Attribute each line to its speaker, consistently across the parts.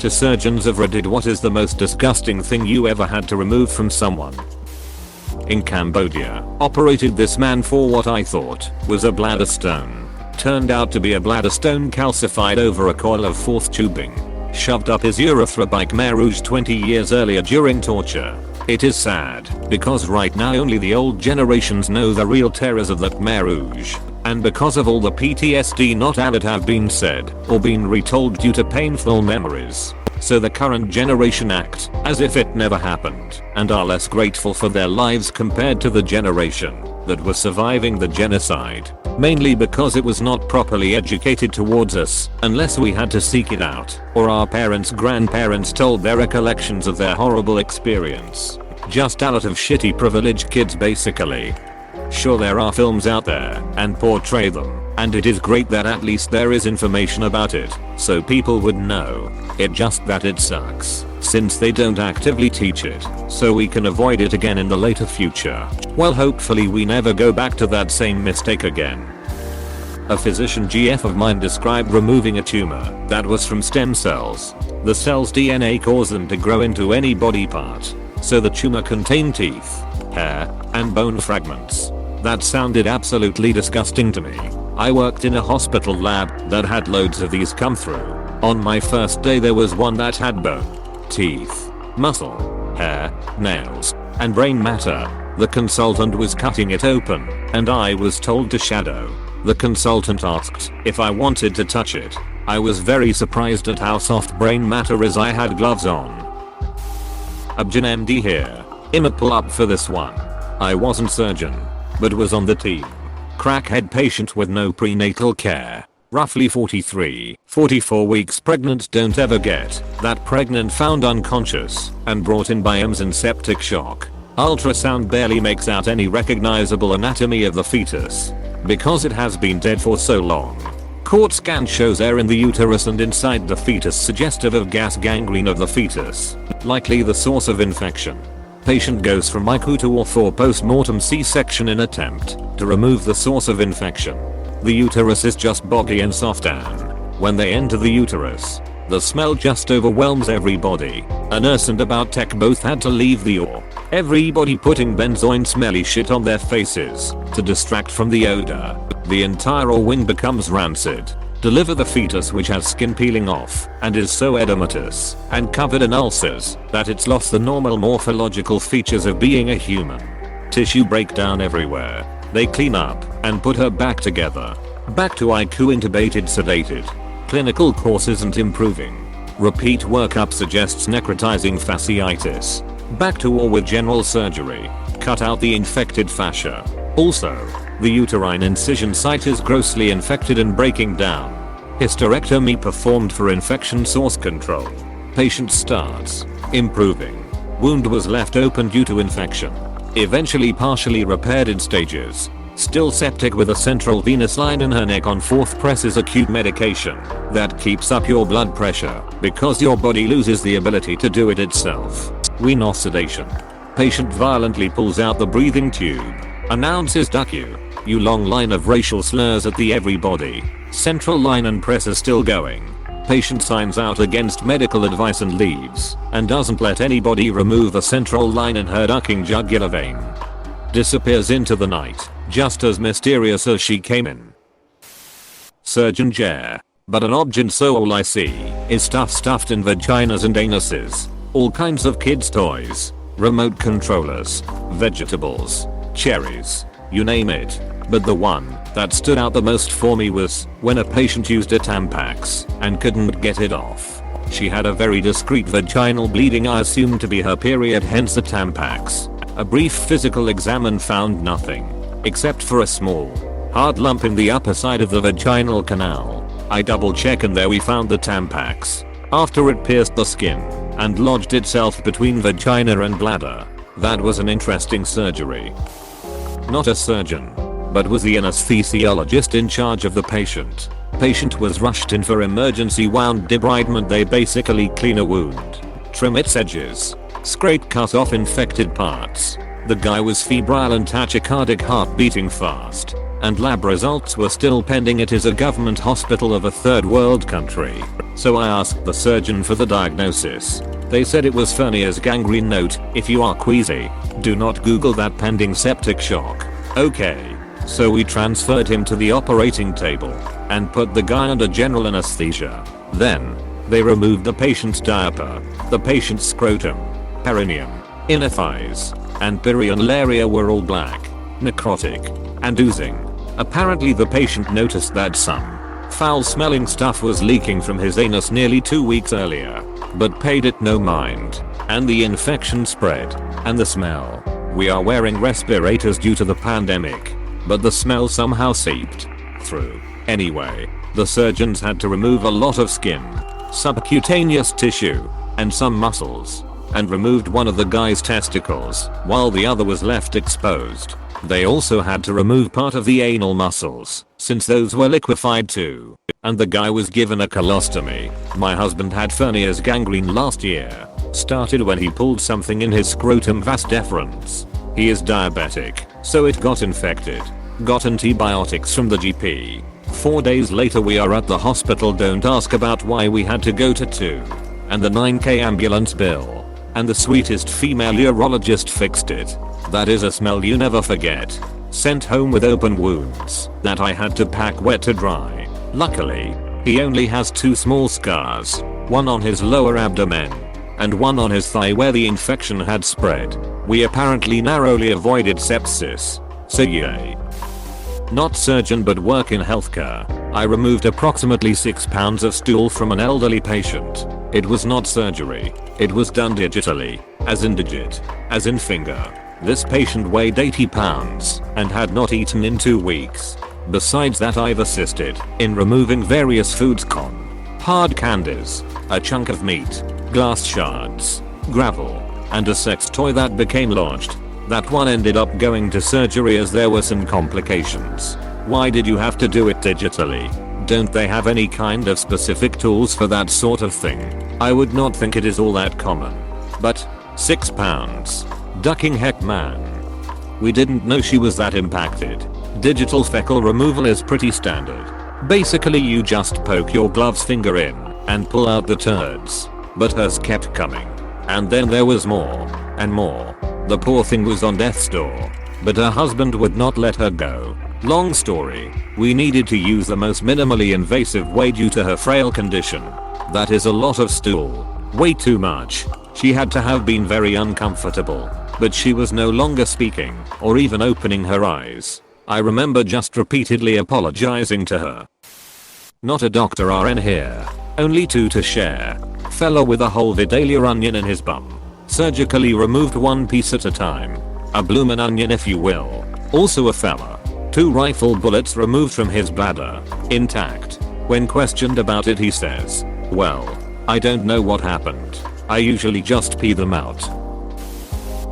Speaker 1: to surgeons of Reddit, what is the most disgusting thing you ever had to remove from someone? In Cambodia, operated this man for what I thought was a bladder stone. Turned out to be a bladder stone calcified over a coil of fourth tubing. Shoved up his urethra by Khmer Rouge 20 years earlier during torture. It is sad, because right now only the old generations know the real terrors of the Khmer Rouge. And because of all the PTSD not added have been said, or been retold due to painful memories. So the current generation act as if it never happened, and are less grateful for their lives compared to the generation that was surviving the genocide. Mainly because it was not properly educated towards us, unless we had to seek it out, or our parents' grandparents told their recollections of their horrible experience. Just out of shitty privileged kids basically. Sure, there are films out there and portray them, and it is great that at least there is information about it, so people would know. It just that it sucks, since they don't actively teach it, so we can avoid it again in the later future. Well, hopefully we never go back to that same mistake again. A physician GF of mine described removing a tumor that was from stem cells. The cell's DNA caused them to grow into any body part, so the tumor contained teeth, hair, and bone fragments. That sounded absolutely disgusting to me. I worked in a hospital lab that had loads of these come through. On my first day there was one that had bone, teeth, muscle, hair, nails, and brain matter. The consultant was cutting it open, and I was told to shadow. The consultant asked if I wanted to touch it. I was very surprised at how soft brain matter is. I had gloves on. Abjan MD here. I'ma pull up for this one. I wasn't surgeon, but was on the team. Crackhead patient with no prenatal care. Roughly 43, 44 weeks pregnant, don't ever get that pregnant, found unconscious and brought in by EMS in septic shock. Ultrasound barely makes out any recognizable anatomy of the fetus because it has been dead for so long. CT scan shows air in the uterus and inside the fetus, suggestive of gas gangrene of the fetus, likely the source of infection. Patient goes from ICU to OR for post-mortem C-section in attempt to remove the source of infection. The uterus is just boggy and soft, and when they enter the uterus, the smell just overwhelms everybody. A nurse and about tech both had to leave the OR. Everybody putting benzoin smelly shit on their faces to distract from the odor. The entire OR wing becomes rancid. Deliver the fetus, which has skin peeling off and is so edematous and covered in ulcers that it's lost the normal morphological features of being a human. Tissue breakdown everywhere. They clean up and put her back together. Back to ICU, intubated, sedated. Clinical course isn't improving. Repeat workup suggests necrotizing fasciitis. Back to OR with general surgery. Cut out the infected fascia. Also, the uterine incision site is grossly infected and breaking down. Hysterectomy performed for infection source control. Patient starts improving. Wound was left open due to infection. Eventually partially repaired in stages. Still septic with a central venous line in her neck. On fourth presses acute medication that keeps up your blood pressure because your body loses the ability to do it itself. Venous sedation. Patient violently pulls out the breathing tube. Announces "duck you." You long line of racial slurs at the everybody. Central line and press are still going. Patient signs out against medical advice and leaves, and doesn't let anybody remove the central line in her ducking jugular vein. Disappears into the night, just as mysterious as she came in. Surgeon Jer. But an object, so all I see is stuff stuffed in vaginas and anuses. All kinds of kids' toys, remote controllers, vegetables, cherries, you name it. But the one that stood out the most for me was when a patient used a Tampax and couldn't get it off. She had a very discreet vaginal bleeding, I assumed to be her period, hence the Tampax. A brief physical exam found nothing, except for a small, hard lump in the upper side of the vaginal canal. I double check and there we found the Tampax, after it pierced the skin and lodged itself between vagina and bladder. That was an interesting surgery. Not a surgeon, but was the anesthesiologist in charge of the patient. Patient was rushed in for emergency wound debridement. They basically clean a wound, trim its edges, scrape cut off infected parts. The guy was febrile and tachycardic, heart beating fast, and lab results were still pending. It is a government hospital of a third world country. So I asked the surgeon for the diagnosis. They said it was Fournier's gangrene. Note, if you are queasy, do not google that, pending septic shock. Okay. So we transferred him to the operating table and put the guy under general anesthesia. Then they removed the patient's diaper, the patient's scrotum, perineum, inner thighs, and perioneal were all black, necrotic, and oozing. Apparently the patient noticed that some foul-smelling stuff was leaking from his anus nearly 2 weeks earlier, but paid it no mind, and the infection spread. And the smell. We are wearing respirators due to the pandemic, but the smell somehow seeped through. Anyway, the surgeons had to remove a lot of skin, subcutaneous tissue, and some muscles, and removed one of the guy's testicles, while the other was left exposed. They also had to remove part of the anal muscles, since those were liquefied too. And the guy was given a colostomy. My husband had Fournier's gangrene last year. Started when he pulled something in his scrotum vas deferens. He is diabetic, so it got infected. Got antibiotics from the GP. 4 days later we are at the hospital. Don't ask about why we had to go to 2. And the 9k ambulance bill. And the sweetest female urologist fixed it. That is a smell you never forget. Sent home with open wounds that I had to pack wet to dry. Luckily, he only has 2 small scars, one on his lower abdomen, and one on his thigh where the infection had spread. We apparently narrowly avoided sepsis. So yay. Not surgeon but work in healthcare. I removed approximately 6 pounds of stool from an elderly patient. It was not surgery. It was done digitally, as in digit, as in finger. This patient weighed 80 pounds and had not eaten in 2 weeks. Besides that, I've assisted in removing various foods, hard candies, a chunk of meat, glass shards, gravel, and a sex toy that became lodged. That one ended up going to surgery as there were some complications. Why did you have to do it digitally? Don't they have any kind of specific tools for that sort of thing? I would not think it is all that common. But 6 pounds. Ducking, heck man. We didn't know she was that impacted. Digital fecal removal is pretty standard. Basically you just poke your glove's finger in and pull out the turds. But hers kept coming. And then there was more and more. The poor thing was on death's door. But her husband would not let her go. Long story, we needed to use the most minimally invasive way due to her frail condition. That is a lot of stool. Way too much. She had to have been very uncomfortable. But she was no longer speaking or even opening her eyes. I remember just repeatedly apologizing to her. Not a Dr. RN here. Only 2 to share. Fella with a whole Vidalia onion in his bum. Surgically removed 1 piece at a time. A bloomin' onion if you will. Also a fella. 2 rifle bullets removed from his bladder. Intact. When questioned about it he says, well, I don't know what happened. I usually just pee them out.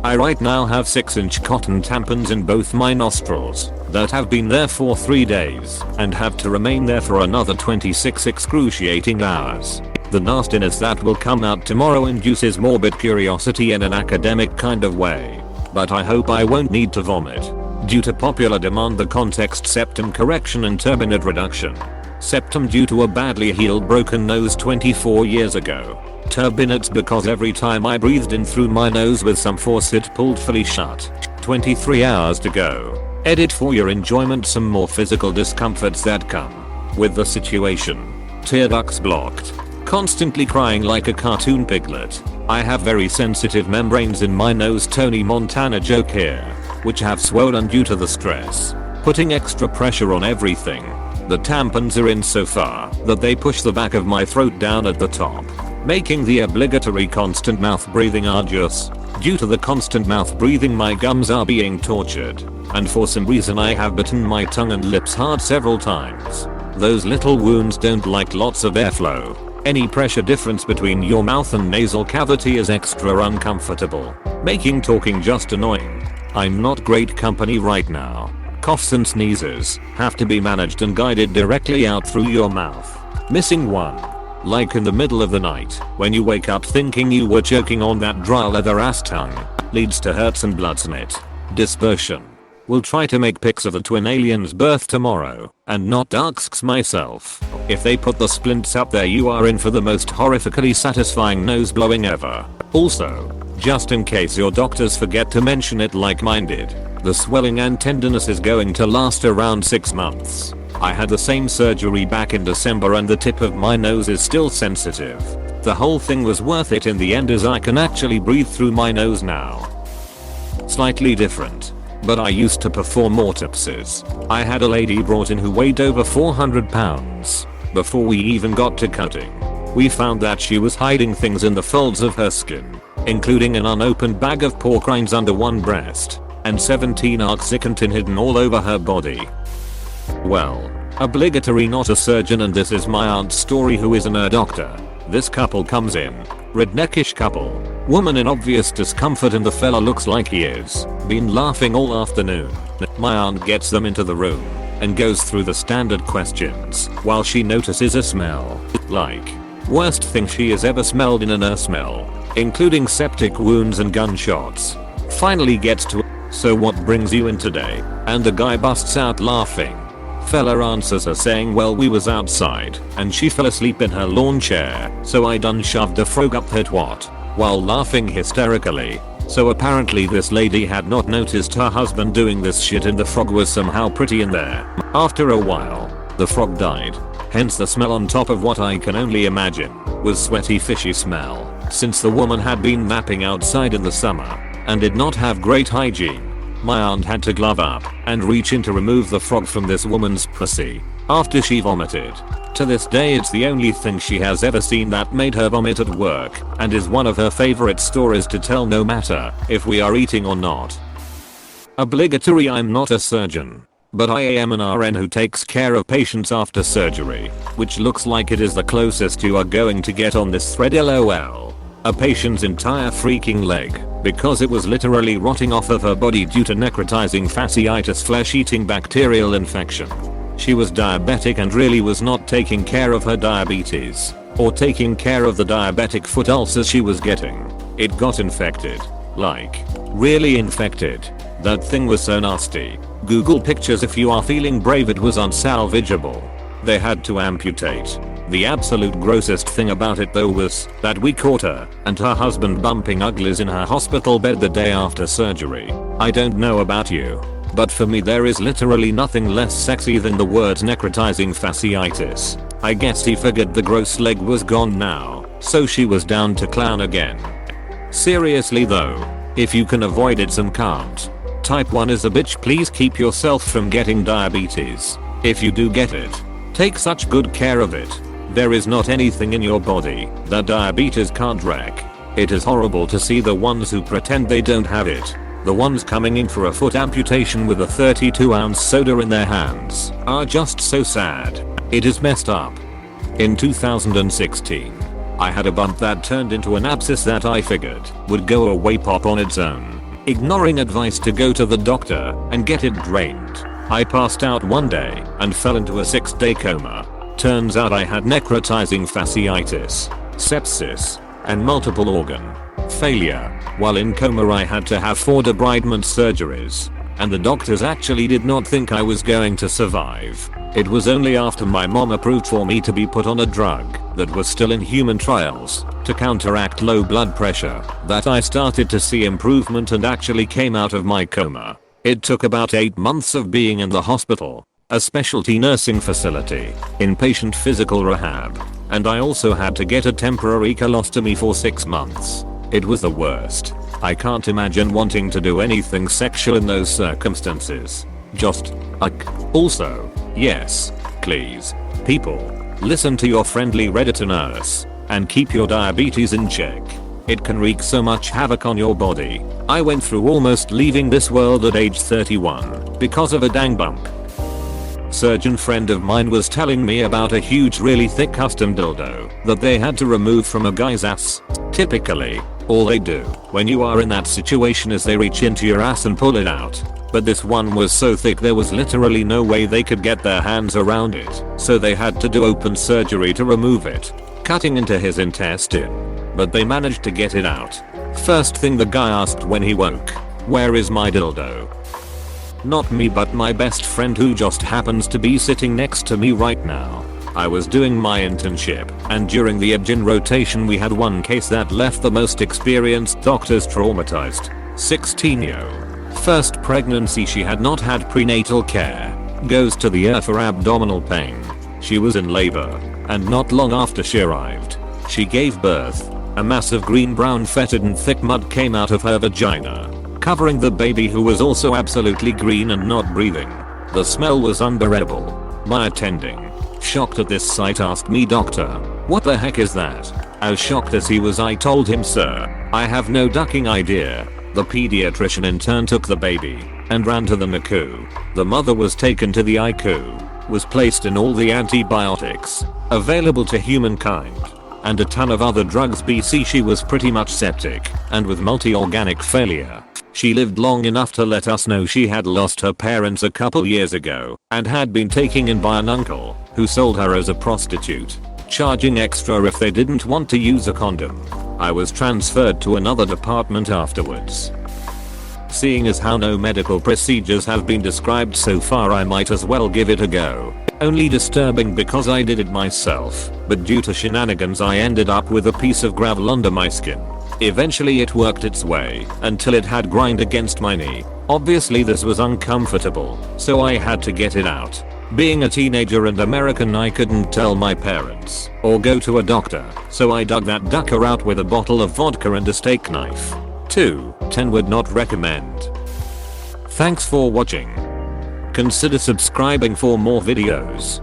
Speaker 1: I right now have 6-inch cotton tampons in both my nostrils that have been there for 3 days and have to remain there for another 26 excruciating hours. The nastiness that will come out tomorrow induces morbid curiosity in an academic kind of way. But I hope I won't need to vomit. Due to popular demand, the context septum correction and turbinate reduction. Septum due to a badly healed broken nose 24 years ago. Turbinates because every time I breathed in through my nose with some force it pulled fully shut. 23 hours to go. Edit for your enjoyment some more physical discomforts that come with the situation. Tear ducts blocked. Constantly crying like a cartoon piglet. I have very sensitive membranes in my nose, Tony Montana joke here, which have swollen due to the stress. Putting extra pressure on everything. The tampons are in so far that they push the back of my throat down at the top, making the obligatory constant mouth breathing arduous. Due to the constant mouth breathing my gums are being tortured, and for some reason I have bitten my tongue and lips hard several times. Those little wounds don't like lots of airflow. Any pressure difference between your mouth and nasal cavity is extra uncomfortable, making talking just annoying. I'm not great company right now. Coughs and sneezes have to be managed and guided directly out through your mouth. Missing one. Like in the middle of the night, when you wake up thinking you were choking on that dry leather ass tongue, leads to hurts and blood snit. Dispersion. Will try to make pics of the twin aliens' birth tomorrow and not asks myself. If they put the splints up there, you are in for the most horrifically satisfying nose blowing ever. Also, just in case your doctors forget to mention it like mine did, the swelling and tenderness is going to last around 6 months. I had the same surgery back in December and the tip of my nose is still sensitive. The whole thing was worth it in the end as I can actually breathe through my nose now. Slightly different, but I used to perform autopsies. I had a lady brought in who weighed over 400 pounds. Before we even got to cutting, we found that she was hiding things in the folds of her skin, including an unopened bag of pork rinds under one breast, and 17 oxycontin hidden all over her body. Well, obligatory not a surgeon, and this is my aunt's story who isn't a doctor. This couple comes in. Redneckish couple. Woman in obvious discomfort and the fella looks like he is. Been laughing all afternoon. My aunt gets them into the room and goes through the standard questions while she notices a smell. Like, worst thing she has ever smelled in a nurse smell, including septic wounds and gunshots. Finally gets to, so what brings you in today? And the guy busts out laughing. Fella answers her saying, well, we was outside and she fell asleep in her lawn chair, so I done shoved a frog up her twat, while laughing hysterically. So apparently this lady had not noticed her husband doing this shit and the frog was somehow pretty in there. After a while, the frog died. Hence the smell on top of what I can only imagine was sweaty fishy smell, since the woman had been napping outside in the summer and did not have great hygiene. My aunt had to glove up and reach in to remove the frog from this woman's pussy after she vomited. To this day it's the only thing she has ever seen that made her vomit at work and is one of her favorite stories to tell no matter if we are eating or not. Obligatory, I'm not a surgeon, but I am an RN who takes care of patients after surgery, which looks like it is the closest you are going to get on this thread, lol. A patient's entire freaking leg, because it was literally rotting off of her body due to necrotizing fasciitis, flesh-eating bacterial infection. She was diabetic and really was not taking care of her diabetes, or taking care of the diabetic foot ulcers she was getting. It got infected. Like, really infected. That thing was so nasty. Google pictures if you are feeling brave, it was unsalvageable. They had to amputate. The absolute grossest thing about it though was that we caught her and her husband bumping uglies in her hospital bed the day after surgery. I don't know about you, but for me there is literally nothing less sexy than the word necrotizing fasciitis. I guess he figured the gross leg was gone now, so she was down to clown again. Seriously though, if you can avoid it, some can't. Type 1 is a bitch, please keep yourself from getting diabetes. If you do get it, take such good care of it. There is not anything in your body that diabetes can't wreck. It is horrible to see the ones who pretend they don't have it. The ones coming in for a foot amputation with a 32-ounce soda in their hands are just so sad. It is messed up. In 2016, I had a bump that turned into an abscess that I figured would go away pop on its own. Ignoring advice to go to the doctor and get it drained, I passed out one day and fell into a 6-day coma. Turns out I had necrotizing fasciitis, sepsis, and multiple organ failure. While in coma I had to have 4 debridement surgeries, and the doctors actually did not think I was going to survive. It was only after my mom approved for me to be put on a drug that was still in human trials to counteract low blood pressure that I started to see improvement and actually came out of my coma. It took about 8 months of being in the hospital, a specialty nursing facility, inpatient physical rehab, and I also had to get a temporary colostomy for 6 months. It was the worst. I can't imagine wanting to do anything sexual in those circumstances. Just, also, yes, please, people, listen to your friendly Redditor nurse, and keep your diabetes in check. It can wreak so much havoc on your body. I went through almost leaving this world at age 31 because of a dang bump. Surgeon friend of mine was telling me about a huge really thick custom dildo that they had to remove from a guy's ass. Typically, all they do when you are in that situation is they reach into your ass and pull it out. But this one was so thick there was literally no way they could get their hands around it, so they had to do open surgery to remove it, cutting into his intestine. But they managed to get it out. First thing the guy asked when he woke, "Where is my dildo?" Not me, but my best friend who just happens to be sitting next to me right now. I was doing my internship, and during the EBGyn rotation we had one case that left the most experienced doctors traumatized. 16-year-old. First pregnancy, she had not had prenatal care. Goes to the ER for abdominal pain. She was in labor, and not long after she arrived, she gave birth. A massive green-brown fetid and thick mud came out of her vagina, covering the baby, who was also absolutely green and not breathing. The smell was unbearable. My attending, shocked at this sight, asked me, "Doctor, what the heck is that?" As shocked as he was, I told him, "Sir, I have no ducking idea." The pediatrician in turn took the baby and ran to the NICU. The mother was taken to the ICU, was placed in all the antibiotics available to humankind, and a ton of other drugs. BC, she was pretty much septic and with multi-organic failure. She lived long enough to let us know she had lost her parents a couple years ago and had been taken in by an uncle who sold her as a prostitute, charging extra if they didn't want to use a condom. I was transferred to another department afterwards. Seeing as how no medical procedures have been described so far, I might as well give it a go. Only disturbing because I did it myself, but due to shenanigans I ended up with a piece of gravel under my skin. Eventually it worked its way until it had grind against my knee. Obviously this was uncomfortable, so I had to get it out. Being a teenager and American, I couldn't tell my parents or go to a doctor, so I dug that ducker out with a bottle of vodka and a steak knife. 2/10 would not recommend. Thanks for watching. Consider subscribing for more videos.